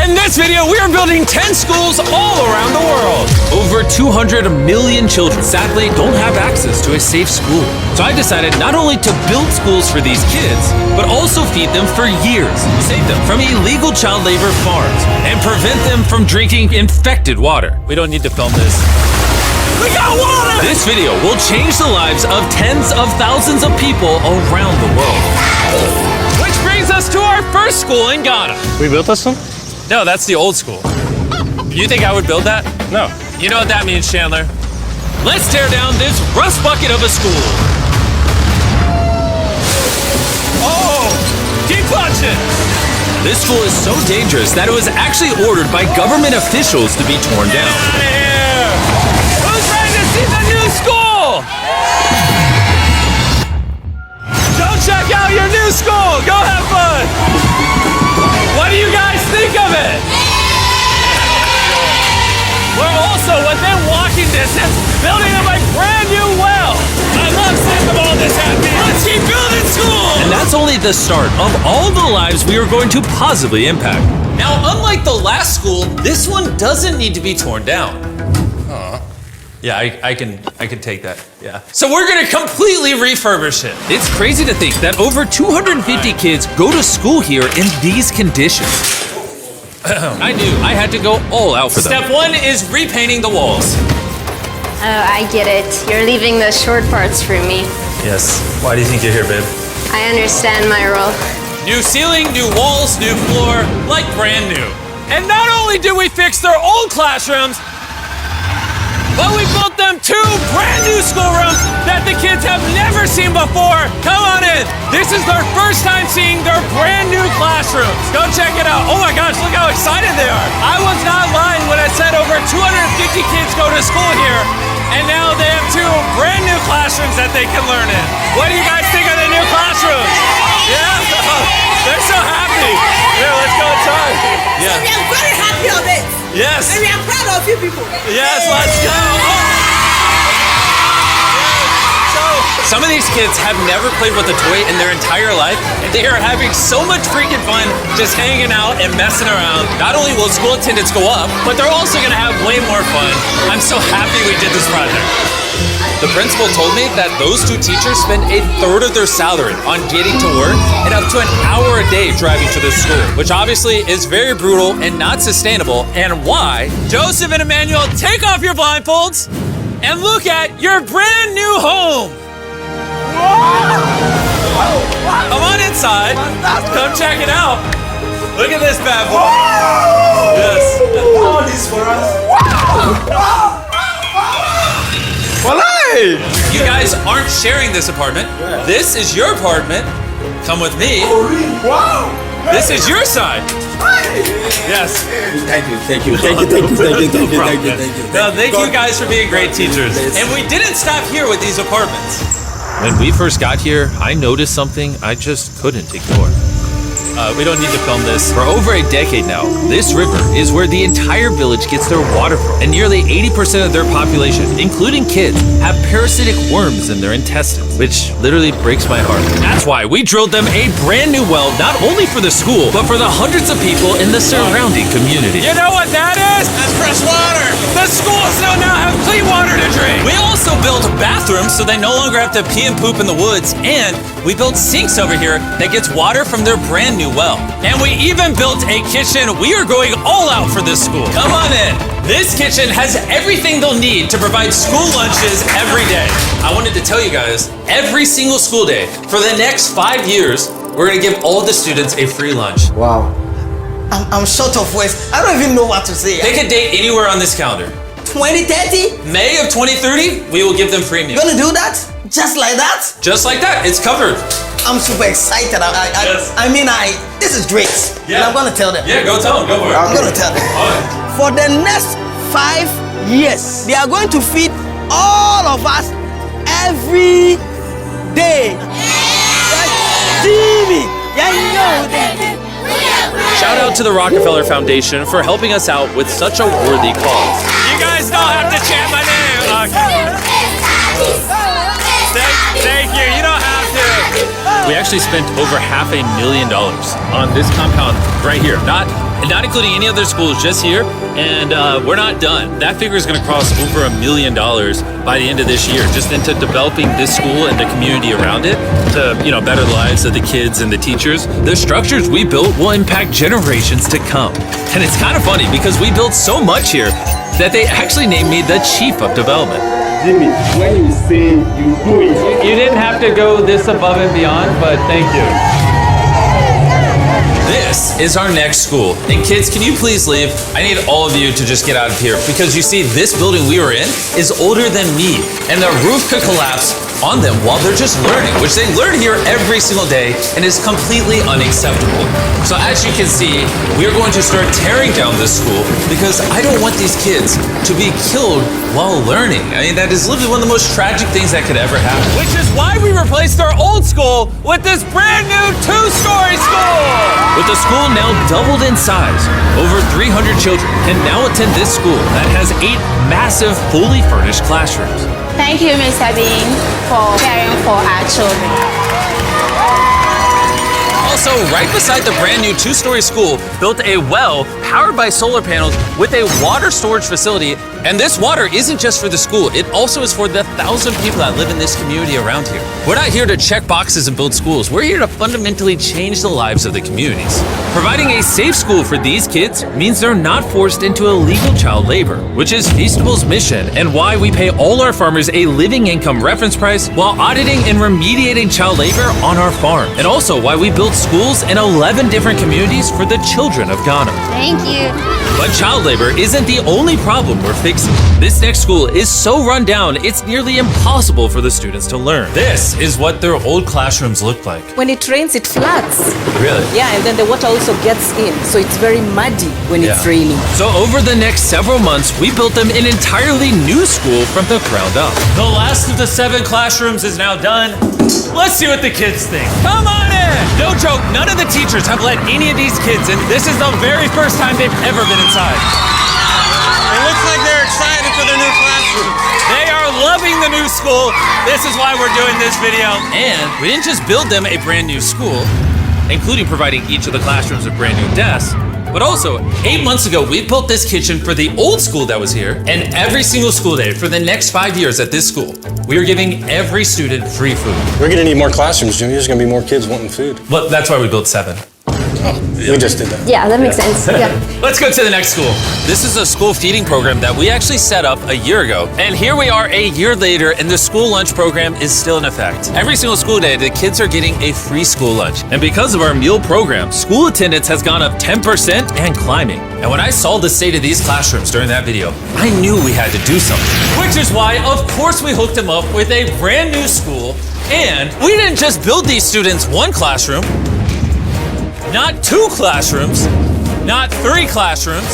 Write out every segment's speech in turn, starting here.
In this video, we are building 10 schools all around the world. Over 200 million children sadly don't have access to a safe school. So I decided not only to build schools for these kids, but also feed them for years, save them from illegal child labor farms, and prevent them from drinking infected water. We don't need to film this. We got water! This video will change the lives of tens of thousands of people around the world. Which brings us to our first school in Ghana. We built this one? No, that's the old school. You think I would build that? No. You know what that means, Chandler? Let's tear down this rust bucket of a school. Oh, keep punching! This school is so dangerous that it was actually ordered by government officials to be torn down. Get out of here! Who's ready to see the new school? Go check out your new school! Go have fun! What do you guys think of it? We're also within walking distance, building up a brand new well. I love seeing them all this happy. Let's keep building schools! And that's only the start of all the lives we are going to positively impact. Now, unlike the last school, this one doesn't need to be torn down. Yeah, I can take that, yeah. So we're gonna completely refurbish it. It's crazy to think that over 250 kids go to school here in these conditions. I knew I had to go all out for them. Step one is repainting the walls. Oh, I get it. You're leaving the short parts for me. Yes, why do you think you're here, babe? I understand my role. New ceiling, new walls, new floor, like brand new. And not only did we fix their old classrooms, but we built them 2 brand new schoolrooms that the kids have never seen before. Come on in. This is their first time seeing their brand new classrooms. Go check it out. Oh my gosh, look how excited they are. I was not lying when I said over 250 kids go to school here, and now they have 2 brand new classrooms that they can learn in. What do you guys think of the new classrooms? Yeah, they're so happy. Here, let's go inside. Yeah. We are very happy of it. Yes. And we are proud of you people. Yes, let's go. So, some of these kids have never played with a toy in their entire life, and they are having so much freaking fun just hanging out and messing around. Not only will school attendance go up, but they're also gonna have way more fun. I'm so happy we did this project. The principal told me that those 2 teachers spend 1/3 of their salary on getting to work and up to an hour a day driving to the school, which obviously is very brutal and not sustainable, and why. Joseph and Emmanuel, take off your blindfolds and look at your brand new home. Come on inside. Come check it out. Look at this bad boy. Yes. All this for us. You guys aren't sharing this apartment. This is your apartment. Come with me. Wow. This is your side. Yes. Thank you. No, thank you guys for being great teachers. And we didn't stop here with these apartments. When we first got here, I noticed something I just couldn't ignore. We don't need to film this. For over a decade now, this river is where the entire village gets their water from. And nearly 80% of their population, including kids, have parasitic worms in their intestines, which literally breaks my heart. That's why we drilled them a brand new well, not only for the school, but for the hundreds of people in the surrounding community. You know what that is? That's fresh water. The schools now have clean water to drink. We also built bathrooms so they no longer have to pee and poop in the woods. And we built sinks over here that gets water from their brand new well. And we even built a kitchen. We are going all out for this school. Come on in. This kitchen has everything they'll need to provide school lunches every day. I wanted to tell you guys, every single school day for the next 5 years, we're gonna give all the students a free lunch. Wow. I'm short of words. I don't even know what to say. Pick a date anywhere on this calendar. 2030? May of 2030, we will give them free meals. You gonna do that? Just like that? Just like that, it's covered. I'm super excited. This is great. Yeah. And I'm gonna tell them. Yeah, go tell them, go for it. I'm gonna tell them. For the next 5 years, they are going to feed all of us every day. Jimmy, yeah, you know that. Shout out to the Rockefeller Foundation for helping us out with such a worthy cause. You guys don't have to chant my name. Okay. Thank you. You don't have to. We actually spent over $500,000 on this compound right here. Not including any other schools, just here. And we're not done. That figure is going to cross over $1 million by the end of this year, just into developing this school and the community around it to, better the lives of the kids and the teachers. The structures we built will impact generations to come. And it's kind of funny because we built so much here that they actually named me the Chief of Development. Jimmy, when you say you do it. You didn't have to go this above and beyond, but thank you. This is our next school. And kids, can you please leave? I need all of you to just get out of here because you see, this building we were in is older than me. And the roof could collapse on them while they're just learning, which they learn here every single day and is completely unacceptable. So as you can see, we are going to start tearing down this school because I don't want these kids to be killed while learning. I mean, that is literally one of the most tragic things that could ever happen. Which is why we replaced our old school with this brand new 2-story school. With the school now doubled in size, over 300 children can now attend this school that has 8 massive, fully furnished classrooms. Thank you, Mr. Bean, for caring for our children. Also, right beside the brand new 2-story school, built a well powered by solar panels with a water storage facility. And this water isn't just for the school, it also is for the 1,000 people that live in this community around here. We're not here to check boxes and build schools. We're here to fundamentally change the lives of the communities. Providing a safe school for these kids means they're not forced into illegal child labor, which is Feastable's mission and why we pay all our farmers a living income reference price while auditing and remediating child labor on our farm. And also why we build schools in 11 different communities for the children of Ghana. Thank you. But child labor isn't the only problem we're fixing. This next school is so run down, it's nearly impossible for the students to learn. This is what their old classrooms look like. When it rains, it floods. Really? Yeah, and then the water also gets in, so it's very muddy when it's raining. So over the next several months, we built them an entirely new school from the ground up. The last of the 7 classrooms is now done. Let's see what the kids think. Come on in! No joke, none of the teachers have let any of these kids in. This is the very first time they've ever been inside. It looks like they're excited for their new classroom. They are loving the new school. This is why we're doing this video. And we didn't just build them a brand new school, including providing each of the classrooms with brand new desks, but also 8 months ago, we built this kitchen for the old school that was here. And every single school day for the next 5 years at this school, we are giving every student free food. We're gonna need more classrooms, Jimmy. There's gonna be more kids wanting food. Well, that's why we built 7. We just did that. Yeah, that makes sense. Yeah. Let's go to the next school. This is a school feeding program that we actually set up a year ago. And here we are a year later, and the school lunch program is still in effect. Every single school day, the kids are getting a free school lunch. And because of our meal program, school attendance has gone up 10% and climbing. And when I saw the state of these classrooms during that video, I knew we had to do something. Which is why, of course, we hooked them up with a brand new school. And we didn't just build these students 1 classroom, not 2 classrooms, not 3 classrooms.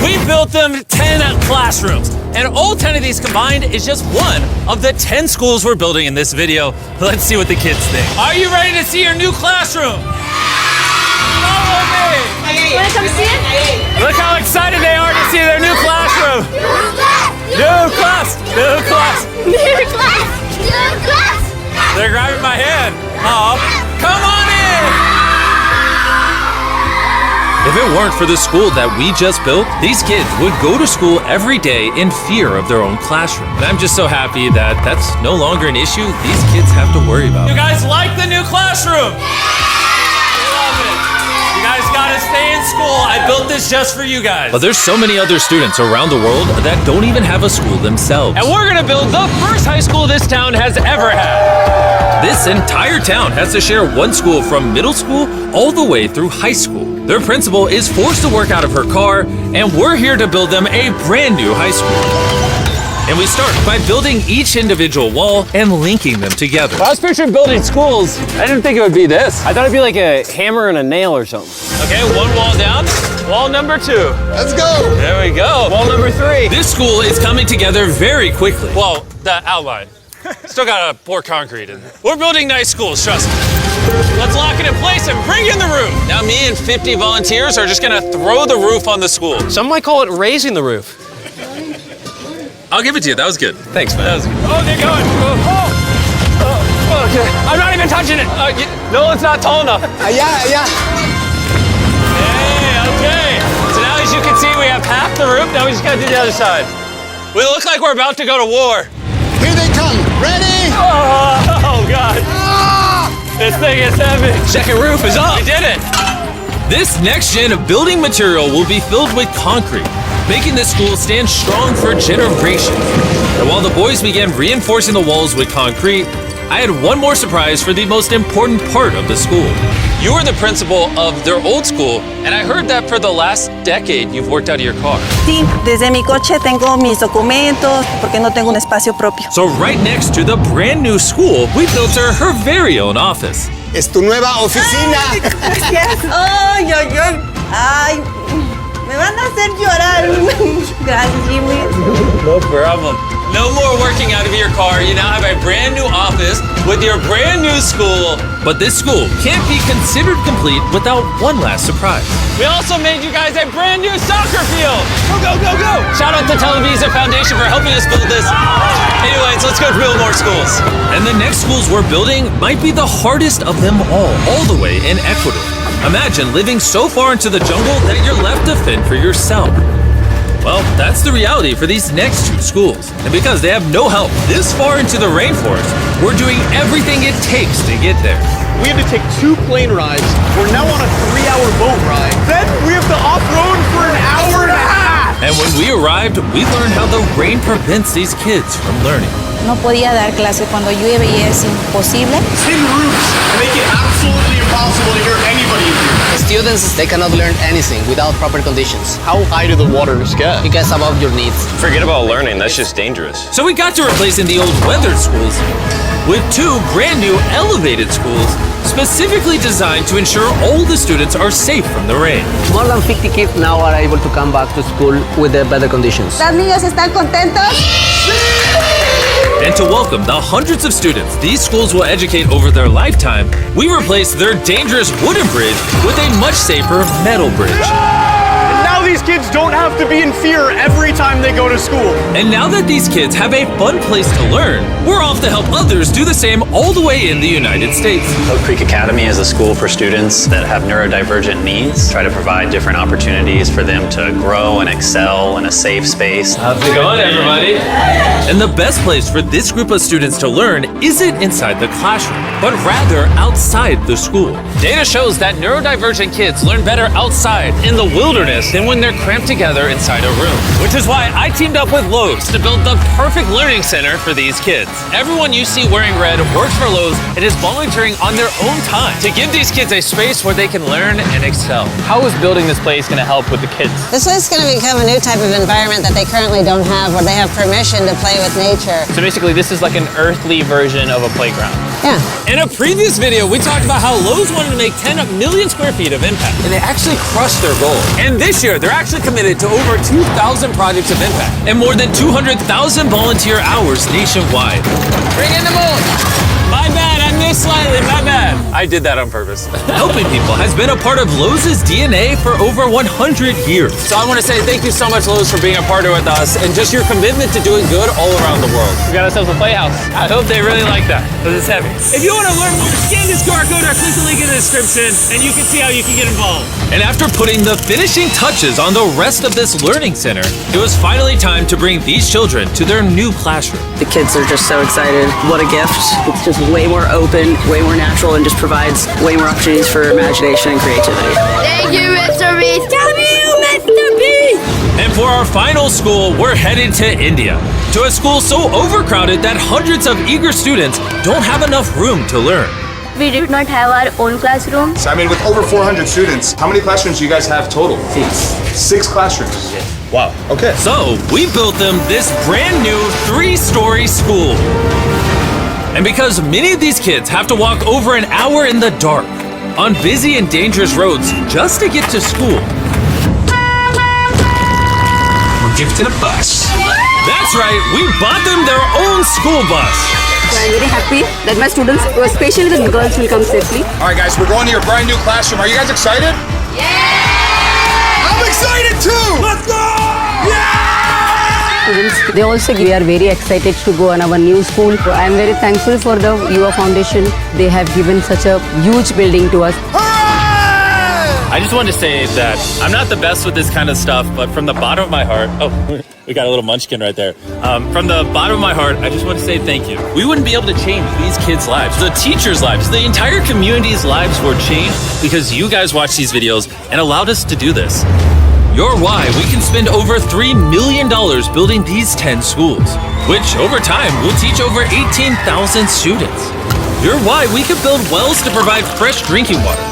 We built them 10 classrooms. And all 10 of these combined is just one of the 10 schools we're building in this video. Let's see what the kids think. Are you ready to see your new classroom? Follow me. Wanna come see it? Look how excited they are to see their new classroom. New class, new class. New class! New class! They're grabbing my hand. Oh, come on in! If it weren't for the school that we just built, these kids would go to school every day in fear of their own classroom. And I'm just so happy that that's no longer an issue these kids have to worry about. You guys like the new classroom? Love it. You guys gotta stay in school. I built this just for you guys. But there's so many other students around the world that don't even have a school themselves. And we're gonna build the first high school this town has ever had. This entire town has to share one school from middle school all the way through high school. Their principal is forced to work out of her car, and we're here to build them a brand new high school. And we start by building each individual wall and linking them together. When I was picturing building schools, I didn't think it would be this. I thought it'd be like a hammer and a nail or something. Okay, 1 wall down. Wall number 2. Let's go. There we go. Wall number 3. This school is coming together very quickly. Well, the outline. Still gotta pour concrete in. We're building nice schools, trust me. Let's lock it in place and bring in the roof. Now me and 50 volunteers are just gonna throw the roof on the school. Some might call it raising the roof. I'll give it to you, that was good. Thanks, man. That was good. Oh, they're going. Oh. Okay. I'm not even touching it. No, it's not tall enough. Allá. Hey, okay. So now, as you can see, we have half the roof. Now we just gotta do the other side. We look like we're about to go to war. Here they come. Ready? Oh God. This thing is heavy. Second roof is up. We did it. This next gen of building material will be filled with concrete, making this school stand strong for generations. And while the boys began reinforcing the walls with concrete, I had one more surprise for the most important part of the school. You were the principal of their old school, and I heard that for the last decade you've worked out of your car. Sí, desde mi coche tengo mis documentos porque no tengo un espacio propio. So right next to the brand new school, we built her very own office. Es tu nueva oficina. Gracias. Ay, me van a hacer llorar. Gracias, Jimmy. No problem. No more working out of your car. You now have a brand new office with your brand new school. But this school can't be considered complete without one last surprise. We also made you guys a brand new soccer field. Go, go, go, go. Shout out to Televisa Foundation for helping us build this. Anyways, let's go build more schools. And the next schools we're building might be the hardest of them all the way in Ecuador. Imagine living so far into the jungle that you're left to fend for yourself. Well, that's the reality for these next two schools. And because they have no help this far into the rainforest, we're doing everything it takes to get there. We had to take 2 plane rides. We're now on a 3-hour boat ride. Then we have to off-road for an hour and a half. And when we arrived, we learned how the rain prevents these kids from learning. No podía dar clase cuando llueve y es imposible. Tin roofs make it absolutely impossible to hear anybody in here. Students, they cannot learn anything without proper conditions. How high do the waters get? It gets above your needs. Forget about learning, that's just dangerous. So we got to replacing the old weathered schools with 2 brand new elevated schools specifically designed to ensure all the students are safe from the rain. More than 50 kids now are able to come back to school with the better conditions. ¿Los niños están contentos? And to welcome the hundreds of students these schools will educate over their lifetime, we replaced their dangerous wooden bridge with a much safer metal bridge. Now these kids don't have to be in fear every time they go to school. And now that these kids have a fun place to learn, we're off to help others do the same all the way in the United States. Oak Creek Academy is a school for students that have neurodivergent needs. Try to provide different opportunities for them to grow and excel in a safe space. How's it going, everybody? And the best place for this group of students to learn isn't inside the classroom, but rather outside the school. Data shows that neurodivergent kids learn better outside in the wilderness than when they're cramped together inside a room. Which is why I teamed up with Lowe's to build the perfect learning center for these kids. Everyone you see wearing red works for Lowe's and is volunteering on their own time to give these kids a space where they can learn and excel. How is building this place going to help with the kids? This is going to become a new type of environment that they currently don't have, where they have permission to play with nature. So basically, this is like an earthly version of a playground. Yeah. In a previous video, we talked about how Lowe's wanted to make 10 million square feet of impact, and they actually crushed their goal. And this year, they're actually committed to over 2,000 projects of impact and more than 200,000 volunteer hours nationwide. Bring in the moon! My bad, I missed slightly, my bad. I did that on purpose. Helping people has been a part of Lowe's DNA for over 100 years. So I want to say thank you so much, Lowe's, for being a partner with us and just your commitment to doing good all around the world. We got ourselves a playhouse. I hope they really like that, because it's heavy. If you want to learn more, scan this QR code or click the link in the description, and you can see how you can get involved. And after putting the finishing touches on the rest of this learning center, it was finally time to bring these children to their new classroom. The kids are just so excited. What a gift. It's just way more open, way more natural, and just provides way more opportunities for imagination and creativity. Thank you, Mr. B. Thank you, Mr. B. And for our final school, we're headed to India, to a school so overcrowded that hundreds of eager students don't have enough room to learn. We did not have our own classroom. So I mean, with over 400 students, how many classrooms do you guys have total? 6 classrooms. Wow, okay. So we built them this brand new 3-story school. And because many of these kids have to walk over an hour in the dark on busy and dangerous roads just to get to school, We're gifted a bus. that's right, we bought them their own school bus. So I'm very happy that my students, especially the girls, will come safely. All right, guys, we're going to your brand new classroom. Are you guys excited? Yeah! I'm excited too! Let's go! Yeah! students. They also we are very excited to go on our new school. So I am very thankful for the UA Foundation. They have given such a huge building to us. I just wanted to say that I'm not the best with this kind of stuff, but from the bottom of my heart, we got a little munchkin right there. From the bottom of my heart, I just want to say thank you. We wouldn't be able to change these kids' lives, the teachers' lives, the entire community's lives were changed because you guys watched these videos and allowed us to do this. You're why we can spend over $3 million building these 10 schools, which over time will teach over 18,000 students. You're why we could build wells to provide fresh drinking water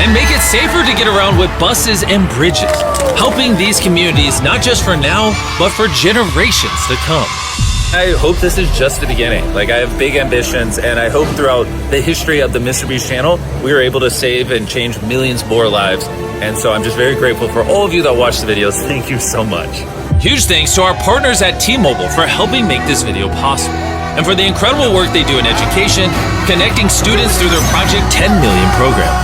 and make it safer to get around with buses and bridges, helping these communities not just for now, but for generations to come. I hope this is just the beginning. Like, I have big ambitions, and I hope throughout the history of the Mr. Beast channel, we are able to save and change millions more lives. And so I'm just very grateful for all of you that watch the videos. Thank you so much. Huge thanks to our partners at T-Mobile for helping make this video possible, and for the incredible work they do in education, connecting students through their Project 10 Million program.